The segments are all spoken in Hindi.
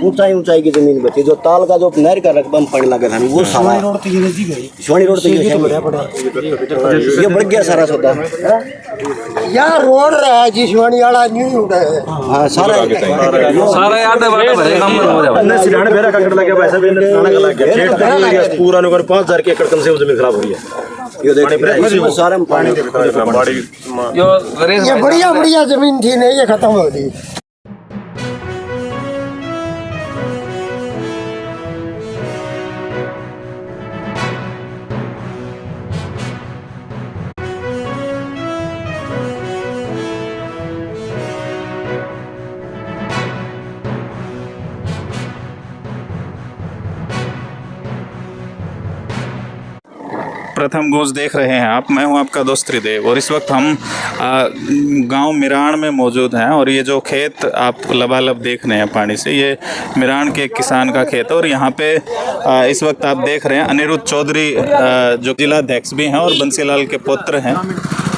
ऊंचाई ऊंचाई की जमीन बची, जो ताल का जो नहर का रकबा में पानी लगा था वो सारा शिवानी रोड तक ये बढ़ गया सारा सौदा यार रोड रहा है जी शिवानी वाला नहीं उठा है। हाँ सारा याद है बड़ा सिराने बेरा का कट लग गया वैसे भी नाना का लग गया खेत पूरा नुकर 5000 के एकड़ कम से जमीन खराब हो रही है। ये देखिए सारे में पानी ये बढ़िया बढ़िया जमीन थी नहीं ये खत्म हो गई। प्रथम गूंज देख रहे हैं आप। मैं हूं आपका दोस्त त्रिदेव और इस वक्त हम गांव मिराण में मौजूद हैं और ये जो खेत आप लबालब देख रहे हैं पानी से, ये मिराण के किसान का खेत है। और यहाँ पे इस वक्त आप देख रहे हैं अनिरुद्ध चौधरी जो जिलाध्यक्ष भी हैं और बंसीलाल के पुत्र हैं,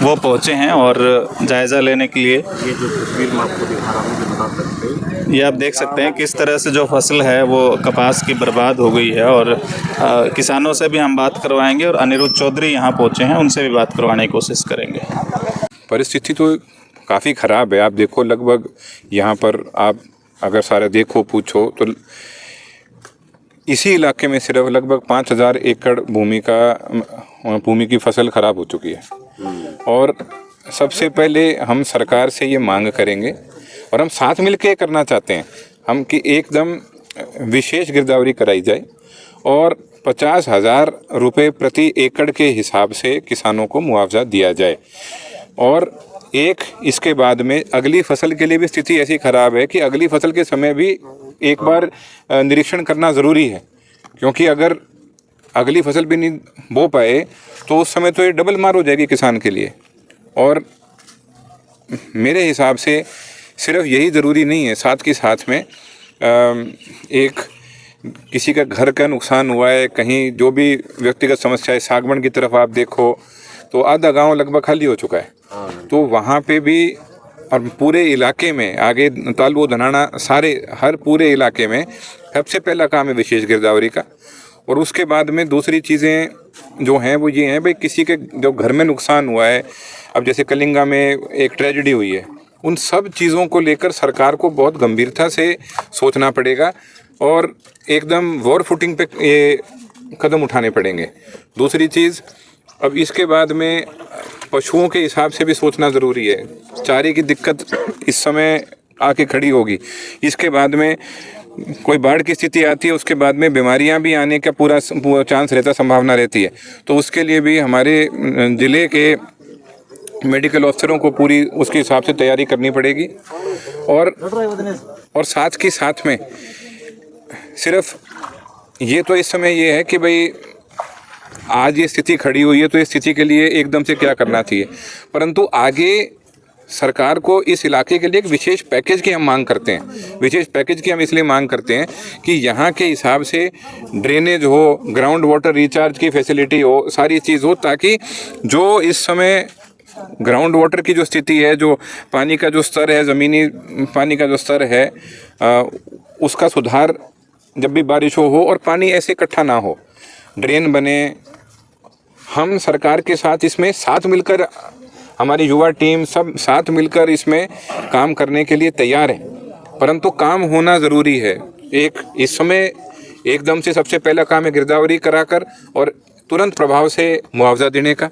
वो पहुँचे हैं और जायज़ा लेने के लिए। ये जो तस्वीर मैं आपको दिखा रहा हूँ बता सकते हैं, ये आप देख सकते हैं किस तरह से जो फसल है वो कपास की बर्बाद हो गई है। और किसानों से भी हम बात करवाएंगे और अनिरुद्ध चौधरी यहाँ पहुँचे हैं, उनसे भी बात करवाने की कोशिश करेंगे। परिस्थिति तो काफ़ी ख़राब है। आप देखो लगभग यहाँ पर आप अगर सारा देखो पूछो तो इसी इलाके में सिर्फ लगभग 5000 एकड़ भूमि की फसल ख़राब हो चुकी है। और सबसे पहले हम सरकार से ये मांग करेंगे और हम साथ मिलकर करना चाहते हैं हम कि एकदम विशेष गिरदावरी कराई जाए और 50,000 रुपये प्रति एकड़ के हिसाब से किसानों को मुआवजा दिया जाए। और एक इसके बाद में अगली फसल के लिए भी स्थिति ऐसी ख़राब है कि अगली फसल के समय भी एक बार निरीक्षण करना ज़रूरी है, क्योंकि अगर अगली फसल भी नहीं बो पाए तो उस समय तो ये डबल मार हो जाएगी किसान के लिए। और मेरे हिसाब से सिर्फ यही ज़रूरी नहीं है, साथ के साथ में एक किसी का घर का नुकसान हुआ है, कहीं जो भी व्यक्तिगत समस्या है, सागवन की तरफ आप देखो तो आधा गांव लगभग खाली हो चुका है। तो वहाँ पे भी और पूरे इलाके में आगे तालबो धनाना सारे हर पूरे इलाके में सबसे पहला काम है विशेष गिरदावरी का। और उसके बाद में दूसरी चीज़ें जो हैं वो ये हैं भाई, किसी के जो घर में नुकसान हुआ है, अब जैसे कलिंगा में एक ट्रेजेडी हुई है, उन सब चीज़ों को लेकर सरकार को बहुत गंभीरता से सोचना पड़ेगा और एकदम वॉर फुटिंग पे ये कदम उठाने पड़ेंगे। दूसरी चीज़, अब इसके बाद में पशुओं के हिसाब से भी सोचना ज़रूरी है। चारे की दिक्कत इस समय आके खड़ी होगी, इसके बाद में कोई बाढ़ की स्थिति आती है, उसके बाद में बीमारियां भी आने का पूरा चांस रहता, संभावना रहती है। तो उसके लिए भी हमारे ज़िले के मेडिकल अफसरों को पूरी उसके हिसाब से तैयारी करनी पड़ेगी। और साथ के साथ में सिर्फ ये तो इस समय ये है कि भाई आज ये स्थिति खड़ी हुई है तो इस स्थिति के लिए एकदम से क्या करना चाहिए, परंतु आगे सरकार को इस इलाके के लिए एक विशेष पैकेज की हम मांग करते हैं। विशेष पैकेज की हम इसलिए मांग करते हैं कि यहाँ के हिसाब से ड्रेनेज हो, ग्राउंड वाटर रिचार्ज की फैसिलिटी हो, सारी चीज़ हो, ताकि जो इस समय ग्राउंड वाटर की जो स्थिति है, जो पानी का जो स्तर है, ज़मीनी पानी का जो स्तर है, उसका सुधार जब भी बारिश हो और पानी ऐसे इकट्ठा ना हो, ड्रेन बने। हम सरकार के साथ इसमें साथ मिलकर, हमारी युवा टीम सब साथ मिलकर इसमें काम करने के लिए तैयार हैं, परंतु काम होना ज़रूरी है। एक इस समय एकदम से सबसे पहला काम है गिरदावरी कराकर और तुरंत प्रभाव से मुआवजा देने का,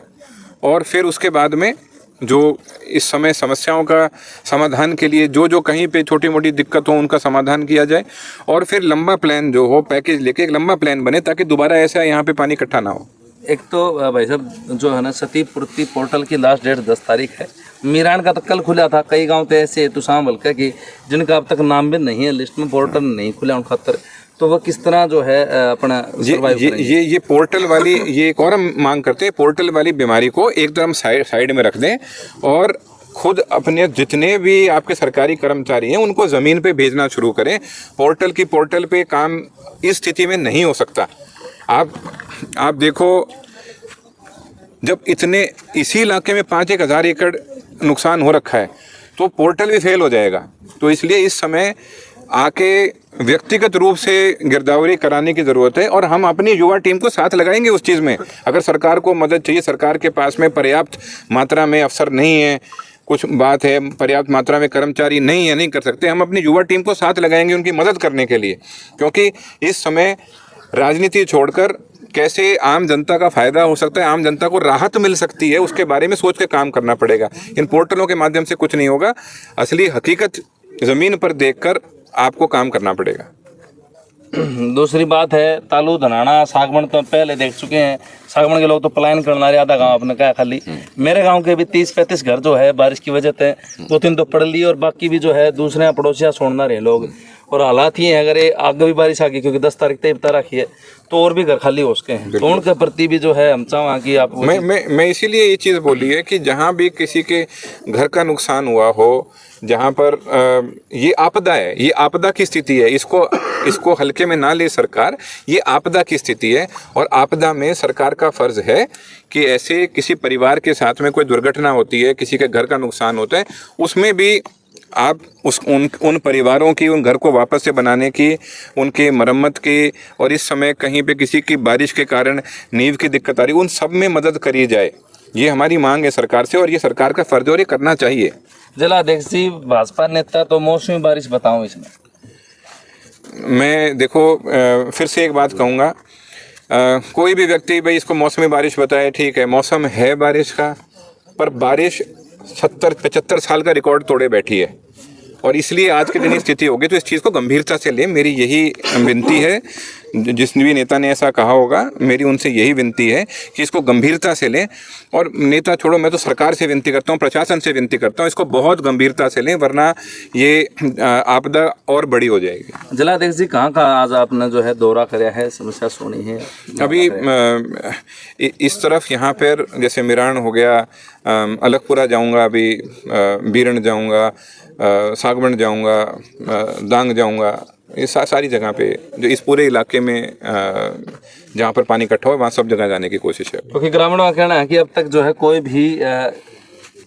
और फिर उसके बाद में जो इस समय समस्याओं का समाधान के लिए जो कहीं पे छोटी मोटी दिक्कत हो उनका समाधान किया जाए, और फिर लंबा प्लान जो हो, पैकेज लेके एक लंबा प्लान बने ताकि दोबारा ऐसा यहाँ पे पानी इकट्ठा ना हो। एक तो भाई साहब जो है ना, क्षतिपूर्ति पोर्टल की लास्ट डेट 10 तारीख है। मिरान का तो कल खुला था, कई गांव तो ऐसे तुसाम हल्का कि जिनका अब तक नाम भी नहीं है लिस्ट में, पोर्टल नहीं खुला उन खातर, तो वह किस तरह जो है अपना ये पोर्टल वाली, ये एक और हम मांग करते हैं, पोर्टल वाली बीमारी को एकदम साइड में रख दें और खुद अपने जितने भी आपके सरकारी कर्मचारी हैं उनको ज़मीन पे भेजना शुरू करें। पोर्टल पे काम इस स्थिति में नहीं हो सकता। आप देखो, जब इतने इसी इलाके में 5-1 हज़ार एकड़ नुकसान हो रखा है तो पोर्टल भी फेल हो जाएगा। तो इसलिए इस समय आके व्यक्तिगत रूप से गिरदावरी कराने की ज़रूरत है और हम अपनी युवा टीम को साथ लगाएंगे उस चीज़ में। अगर सरकार को मदद चाहिए, सरकार के पास में पर्याप्त मात्रा में अफसर नहीं है, कुछ बात है पर्याप्त मात्रा में कर्मचारी नहीं है, नहीं कर सकते, हम अपनी युवा टीम को साथ लगाएंगे उनकी मदद करने के लिए। क्योंकि इस समय राजनीति छोड़कर कैसे आम जनता का फ़ायदा हो सकता है, आम जनता को राहत मिल सकती है, उसके बारे में सोच के काम करना पड़ेगा। इन पोर्टलों के माध्यम से कुछ नहीं होगा, असली हकीकत ज़मीन पर देखकर आपको काम करना पड़ेगा। दूसरी बात है, तालू धनाना सागवन तो पहले देख चुके हैं। सागवन के लोग तो पलायन करना रहे, आधा गांव आपने कहा खाली। मेरे गांव के भी 30-35 घर जो है बारिश की वजह से 2-3 तो पड़ ली और बाकी भी जो है दूसरे पड़ोसियाँ छोड़ना रहे लोग। और हालात ये है, अगर ये आगे भी बारिश आ गई, क्योंकि 10 तारीख तक बता रखी है, तो और भी घर खाली हो सके हैं। तो उनके प्रति भी जो है हम चाहें कि आप मैं इसीलिए ये चीज़ बोली है कि जहाँ भी किसी के घर का नुकसान हुआ हो, जहाँ पर ये आपदा है, ये आपदा की स्थिति है, इसको हल्के में ना ले सरकार। ये आपदा की स्थिति है और आपदा में सरकार का फर्ज है कि ऐसे किसी परिवार के साथ में कोई दुर्घटना होती है, किसी के घर का नुकसान होता है, उसमें भी आप उन परिवारों की, उन घर को वापस से बनाने की, उनकी मरम्मत की, और इस समय कहीं पे किसी की बारिश के कारण नींव की दिक्कत आ रही, उन सब में मदद करी जाए। ये हमारी मांग है सरकार से और ये सरकार का फर्ज है और ये करना चाहिए। जिलाध्यक्ष जी, भाजपा नेता तो मौसमी बारिश बताऊं इसमें। मैं देखो फिर से एक बात कहूँगा, कोई भी व्यक्ति भाई इसको मौसमी बारिश बताए, ठीक है, मौसम है बारिश का, पर बारिश 70-75 साल का रिकॉर्ड तोड़े बैठी है और इसलिए आज के दिन ये स्थिति होगी। तो इस चीज़ को गंभीरता से लें, मेरी यही विनती है। जिस भी नेता ने ऐसा कहा होगा, मेरी उनसे यही विनती है कि इसको गंभीरता से लें। और नेता छोड़ो, मैं तो सरकार से विनती करता हूँ, प्रशासन से विनती करता हूँ, इसको बहुत गंभीरता से लें, वरना ये आपदा और बड़ी हो जाएगी। जिलाध्यक्ष जी, कहाँ आज आपने जो है दौरा कराया है, समस्या सुनी है? अभी इस तरफ यहाँ पर जैसे मिरान हो गया, अलगपुरा जाऊँगा, अभी बीरण जाऊँगा, सागवन जाऊँगा, दांग जाऊँगा, ये सारी जगह पे, जो इस पूरे इलाके में जहाँ पर पानी इकट्ठा हो, वहाँ सब जगह जाने की कोशिश है। क्योंकि ग्रामीणों का कहना है कि अब तक जो है कोई भी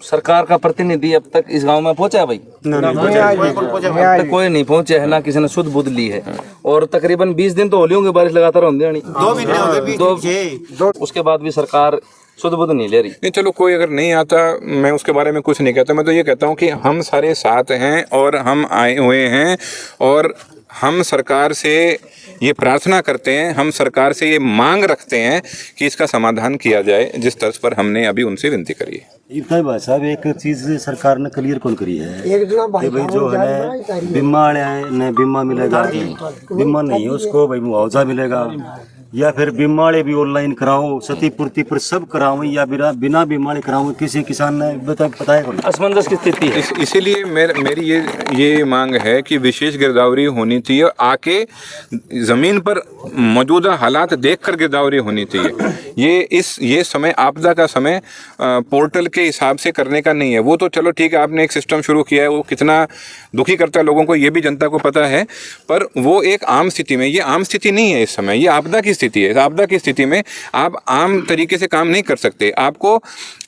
सरकार का प्रतिनिधि अब तक इस गांव में पहुंचा है भाई? अब तक कोई नहीं पहुंचा है, ना किसी ने सुध बुध ली है। और तकरीबन 20 दिन तो होली होंगे बारिश लगातार होंगे, 2 महीने हो गए, उसके बाद भी सरकार सुध बुध नहीं ले रही। नहीं, चलो कोई अगर नहीं आता, मैं उसके बारे में कुछ नहीं कहता। मैं तो ये कहता हूँ कि हम सारे साथ हैं और हम आए हुए हैं और हम सरकार से ये प्रार्थना करते हैं, हम सरकार से ये मांग रखते हैं कि इसका समाधान किया जाए, जिस तर्ज पर हमने अभी उनसे विनती करी है। भाई साहब, एक चीज सरकार ने क्लियर कौन करी है कि भाई जो है बीमा ने बीमा मिलेगा, बीमा नहीं है उसको भाई मुआवजा मिलेगा, या फिर बीमा भी ऑनलाइन कराओ, क्षतिपूर्ति पर सब कराओ, या बिना बीमा कराओ, किसी किसान ने बताया कौन? असमंजस की स्थिति है। इसीलिए मेरी ये मांग है कि विशेष गिरदावरी होनी चाहिए, आके ज़मीन पर मौजूदा हालात देखकर गिरदावरी होनी चाहिए। ये समय आपदा का समय पोर्टल के हिसाब से करने का नहीं है। वो तो चलो ठीक है, आपने एक सिस्टम शुरू किया है, वो कितना दुखी करता है लोगों को, ये भी जनता को पता है, पर वो एक आम स्थिति में, ये आम स्थिति नहीं है इस समय, ये आपदा की स्थिति है। आपदा की स्थिति में आप आम तरीके से काम नहीं कर सकते, आपको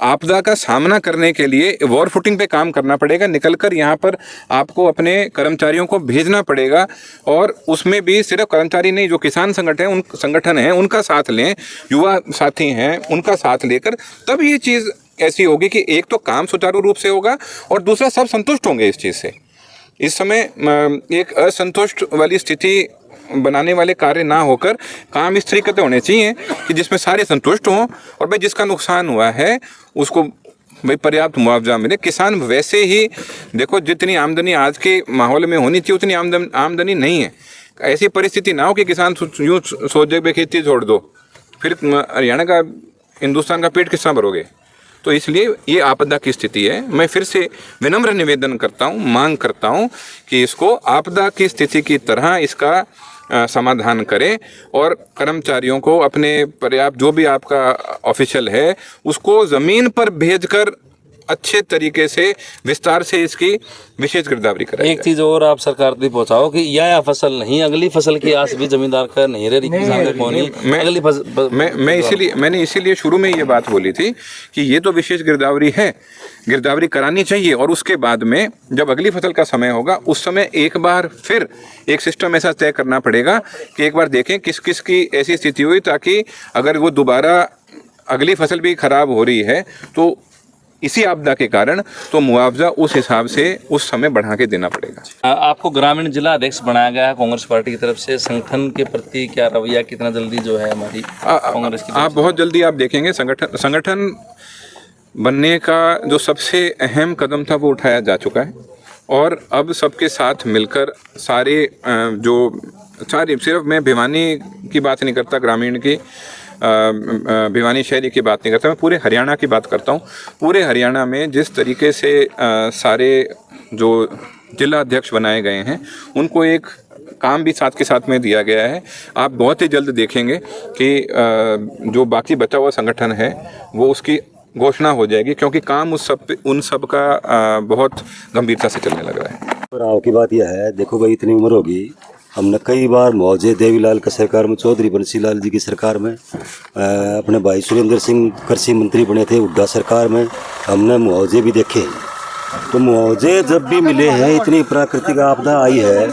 आपदा का सामना करने के लिए वॉर फुटिंग पे काम करना पड़ेगा, निकलकर यहाँ पर आपको अपने कर्मचारियों को भेजना पड़ेगा। और उसमें भी सिर्फ कर्मचारी नहीं, जो किसान संगठन है उनका साथ लें, युवा साथी हैं उनका साथ लेकर, तब ये चीज़ ऐसी होगी कि एक तो काम सुचारू रूप से होगा और दूसरा सब संतुष्ट होंगे इस चीज़ से। इस समय एक असंतुष्ट वाली स्थिति बनाने वाले कार्य ना होकर काम इस तरीके से होने चाहिए कि जिसमें सारे संतुष्ट हों और भाई जिसका नुकसान हुआ है उसको भाई पर्याप्त मुआवजा मिले। किसान वैसे ही देखो, जितनी आमदनी आज के माहौल में होनी चाहिए उतनी आमदनी नहीं है। ऐसी परिस्थिति ना हो कि किसान यूँ सोच जाए खेती छोड़ दो, फिर हरियाणा का, हिंदुस्तान का पेट किस तरह भरोगे। तो इसलिए ये आपदा की स्थिति है। मैं फिर से विनम्र निवेदन करता हूँ, मांग करता हूँ कि इसको आपदा की स्थिति की तरह इसका समाधान करें और कर्मचारियों को अपने पर्याप्त, जो भी आपका ऑफिशियल है, उसको ज़मीन पर भेजकर अच्छे तरीके से विस्तार से इसकी विशेष गिरदावरी कराई एक चीज और आप सरकार तक पहुंचाओ कि यह फसल नहीं, अगली फसल की आस भी जमींदार का नहीं रही, किसान को नहीं, अगली फसल। मैंने इसीलिए शुरू में ये बात बोली थी कि ये तो विशेष गिरदावरी है, गिरदावरी करानी चाहिए, और उसके बाद में जब अगली फसल का समय होगा उस समय एक बार फिर एक सिस्टम ऐसा तय करना पड़ेगा कि एक बार देखें किस किस की ऐसी स्थिति हुई, ताकि अगर वो दोबारा अगली फसल भी खराब हो रही है तो इसी आपदा के कारण तो मुआवजा उस हिसाब से उस समय बढ़ा के देना पड़ेगा। आपको ग्रामीण जिला अध्यक्ष बनाया गया है कांग्रेस पार्टी की तरफ से, संगठन के प्रति क्या रवैया, कितना जल्दी जो है हमारी कांग्रेस की आप बहुत जल्दी आप देखेंगे संगठन बनने का जो सबसे अहम कदम था वो उठाया जा चुका है, और अब सबके साथ मिलकर सारे सिर्फ मैं भिवानी की बात नहीं करता, ग्रामीण की भिवानी शहरी की बात नहीं करता, मैं पूरे हरियाणा की बात करता हूँ। पूरे हरियाणा में जिस तरीके से सारे जो जिला अध्यक्ष बनाए गए हैं उनको एक काम भी साथ के साथ में दिया गया है। आप बहुत ही जल्द देखेंगे कि जो बाकी बचा हुआ संगठन है वो उसकी घोषणा हो जाएगी, क्योंकि काम उन सब का बहुत गंभीरता से चलने लग रहा है। और की बात यह है, देखो भाई इतनी उम्र होगी, हमने कई बार मौजे देवीलाल की सरकार में, चौधरी बंसीलाल जी की सरकार में, अपने भाई सुरेंद्र सिंह कृषि मंत्री बने थे हुड्डा सरकार में, हमने मुआवजे भी देखे। तो मुआवजे जब भी मिले हैं, इतनी प्राकृतिक आपदा आई है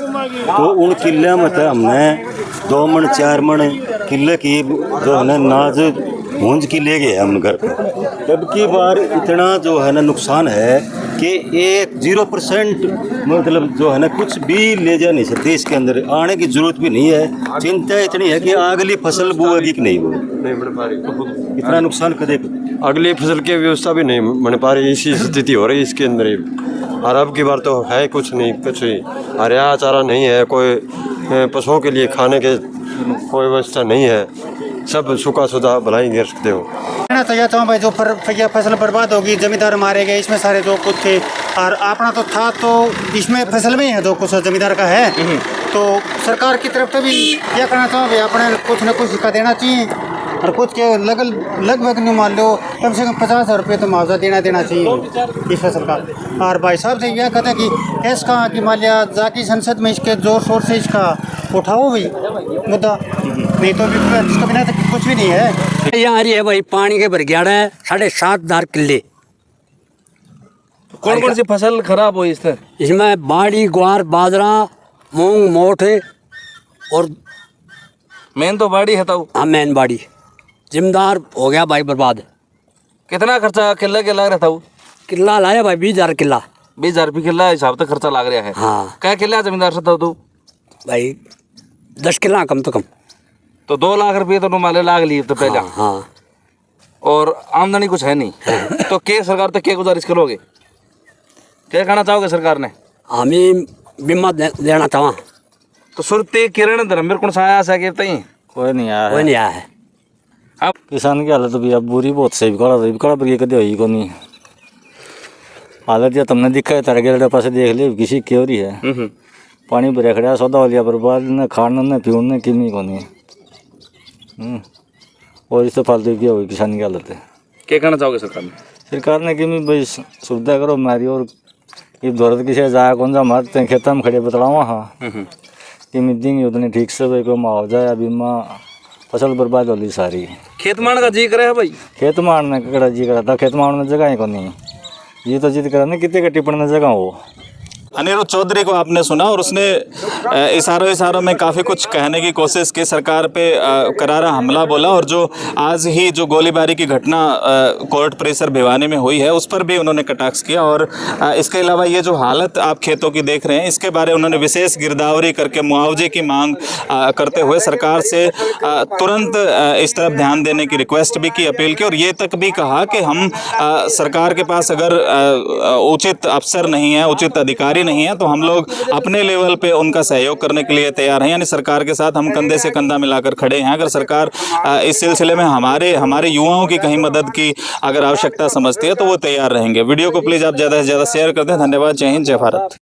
तो उन किले में तो हमने 2 मन 4 मन किले की जो है ना नाज भूंज की ले गए हम घर पर। तब की बार इतना जो है ना नुकसान है कि 0% मतलब जो है ना कुछ भी ले जा नहीं सकते, इसके अंदर आने की जरूरत भी नहीं है। चिंता इतनी है कि अगली फसल बोएगी कि नहीं बन पा रही, इतना नुकसान कदे अगली फसल की व्यवस्था भी नहीं बन पा रही, इसी स्थिति हो रही इसके अंदर ही। और अब की बार तो है कुछ नहीं, कुछ ही हरा चारा नहीं है, कोई पशुओं के लिए खाने के कोई व्यवस्था नहीं है, सब सूखा सुधा भलाई गिर सकते हो। कहना तो चाहता हूँ भाई, जो फसल बर्बाद होगी, जमींदार मारे गए, इसमें सारे जो कुछ थे, और अपना तो था तो इसमें फसल में ही है जो कुछ जमींदार का है। तो सरकार की तरफ से भी क्या करना चाहूँ भाई, अपने कुछ न कुछ सिक्का देना चाहिए, और कुछ के लगभग नहीं मान लो कम से कम 50,000 रुपये तो मुआवजा देना चाहिए इस फसल का। और भाई साहब से यह कहते हैं कि इसका कि मान लिया जाके संसद में इसके जोर शोर से इसका उठाओ भाई मुद्दा, नहीं तो इसके बिना तो कुछ भी नहीं है। यहाँ आ रही है भाई, पानी के भर गया है 7,500 किले। कौन कौन सी फसल खराब हुई इस तरह? इसमें बाड़ी, ग्वार, बाजरा, मूंग, मोठ और मेन तो बाड़ी है। तो हाँ, मेन बाड़ी। जिम्मेदार हो गया भाई बर्बाद। कितना खर्चा किला के लग रहा था? वो किला लाया भाई 20,000 किला। 20,000 रुपये किला हिसाब से खर्चा लग रहा है। हाँ। क्या किला जमींदार से था तू? भाई 10 किला कम तो कम। तो 2 लाख रुपये तो माले लाग लिए तो पहले। हाँ। और आमदनी कुछ है नहीं। तो क्या सरकार तक क्या गुजारिश करोगे, क्या कहना चाहोगे सरकार ने? हमें बीमा देना चाहवा। तो सुरती किरण धर्मवीर कौन सा आया है? कोई नहीं आया, कोई नहीं आया है। अब किसान की हालत भी अब बुरी बहुत सही बिकड़ा पर कदे हुई को नहीं हालत। या तुमने दिखा है तारे गेड़े पास देख लिया किसी की हो रही है, पानी भरे खड़ा सौदा हो लिया बर्बाद, न खाना न पीने किमी को नहीं। और इससे फालतू क्या हुई किसान की हालत है। क्या कहना चाहोगे सरकार ने? सरकार ने कि भाई सुविधा करो हमारी, और ये दौरत किसी जाया कौन सा मारते खेतों में खड़े बतलावा। हाँ कि देंगे उतनी ठीक से भाई, कोई मुआवजा या बीमा, फसल बर्बाद हो ली सारी। खेत मारने का जी करे है भाई? खेत मारने का जी करा था, खेत मारने जगह ही को नहीं, ये तो जिद करा ना कितने कट्टी पड़ने जगह हो। अनिरुद्ध चौधरी को आपने सुना, और उसने इशारों में काफ़ी कुछ कहने की कोशिश की, सरकार पे करारा हमला बोला, और जो आज ही जो गोलीबारी की घटना कोर्ट परिसर भिवानी में हुई है उस पर भी उन्होंने कटाक्ष किया। और इसके अलावा ये जो हालत आप खेतों की देख रहे हैं इसके बारे में उन्होंने विशेष गिरदावरी करके मुआवजे की मांग करते हुए सरकार से तुरंत इस तरफ ध्यान देने की रिक्वेस्ट भी की, अपील की, और ये तक भी कहा कि हम सरकार के पास अगर उचित अफसर नहीं है, उचित अधिकारी नहीं है, तो हम लोग अपने लेवल पे उनका सहयोग करने के लिए तैयार हैं। यानी सरकार के साथ हम कंधे से कंधा मिलाकर खड़े हैं। अगर सरकार इस सिलसिले में हमारे युवाओं की कहीं मदद की अगर आवश्यकता समझती है तो वो तैयार रहेंगे। वीडियो को प्लीज़ आप ज़्यादा से ज़्यादा शेयर कर दें। धन्यवाद। जय हिंद, जय भारत।